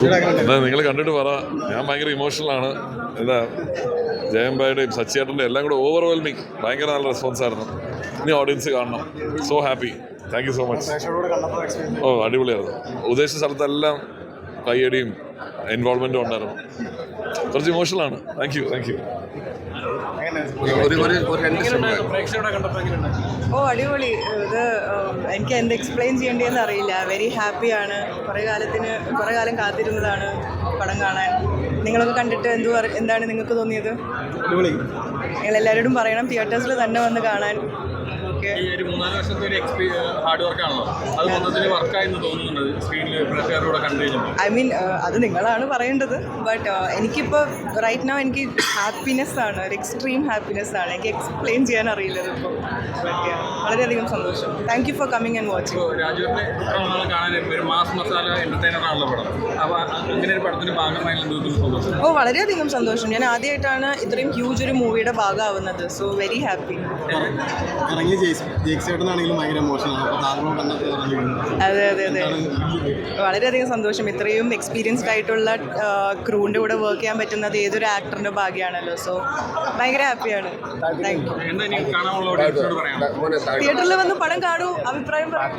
എന്താ നിങ്ങൾ കണ്ടിട്ട് പറ. ഞാൻ ഭയങ്കര ഇമോഷണലാണ്. എന്താ ജയംബായുടെയും സച്ചിയേട്ടൻ്റെ എല്ലാം കൂടെ ഓവർവെൽമിങ് ഭയങ്കര നല്ല റെസ്പോൺസ് ആയിരുന്നു. ഇനി ഓഡിയൻസ് കാണണം. So happy. Thank you so much. ഓ അടിപൊളിയായിരുന്നു. ഉദ്ദേശിച്ച സ്ഥലത്തെല്ലാം കയ്യടിയും ഇൻവോൾവ്മെൻറ്റും ഉണ്ടായിരുന്നു. കുറച്ച് ഇമോഷണലാണ്. Thank you. ഓ അടിപൊളി. ഇത് എനിക്ക് എന്ത് എക്സ്പ്ലെയിൻ ചെയ്യേണ്ടതെന്ന് അറിയില്ല. വെരി ഹാപ്പിയാണ്. കുറേ കാലം കാത്തിരുന്നതാണ് പടം കാണാൻ. നിങ്ങളൊക്കെ കണ്ടിട്ട് എന്താണ് നിങ്ങൾക്ക് തോന്നിയത്? നിങ്ങളെല്ലാവരോടും പറയണം തിയേറ്റേഴ്സിൽ തന്നെ വന്ന് കാണാൻ. ഈ ഒരു 3-4 വർഷത്തെ ഒരു ഹാർഡ് വർക്ക് ആണല്ലോ, അത് മൊത്തത്തിൽ വർക്കായെന്ന് തോന്നുന്നുണ്ട് സ്ക്രീനിൽ പ്രേക്ഷകരോടെ കണ്ടു കഴിഞ്ഞപ്പോൾ. ഐ മീൻ അത് നിങ്ങളാണ് പറയേണ്ടത്. ബട്ട് എനിക്കിപ്പോൾ റൈറ്റ് നൗ എനിക്ക് ഹാപ്പിനെസ് ആണ്, ഒരു എക്സ്ട്രീം ഹാപ്പിനെസ് ആണ്. എനിക്ക് എക്സ്പ്ലെയിൻ ചെയ്യാൻ അറിയില്ല ഇതിപ്പോൾ. വളരെയധികം സന്തോഷം. Thank you for coming and watching. രാജുവിൻ്റെ ചിത്രങ്ങൾ കാണാൻ ഒരു മാസ് മസാല എൻ്റർടൈനറാണല്ലോ പടം. അപ്പോൾ അങ്ങനെ ഒരു പടത്തിൻ്റെ ഭാഗമായിട്ടുള്ള സന്തോഷം. ഓ വളരെയധികം സന്തോഷം. ഞാൻ ആദ്യമായിട്ടാണ് ഇത്രയും ഹ്യൂജ് ഒരു മൂവിയുടെ ഭാഗമാവുന്നത്. So very happy. അതെ വളരെയധികം സന്തോഷം. ഇത്രയും എക്സ്പീരിയൻസ്ഡ് ആയിട്ടുള്ള ക്രൂവിൻ്റെ കൂടെ വർക്ക് ചെയ്യാൻ പറ്റുന്നത് ഏതൊരു ആക്ടറിൻ്റെ ഭാഗ്യമാണല്ലോ. സോ ഭയങ്കര ഹാപ്പിയാണ്. Thank you. തിയേറ്ററിൽ വന്ന് പടം കാണൂ, അഭിപ്രായം പറയും.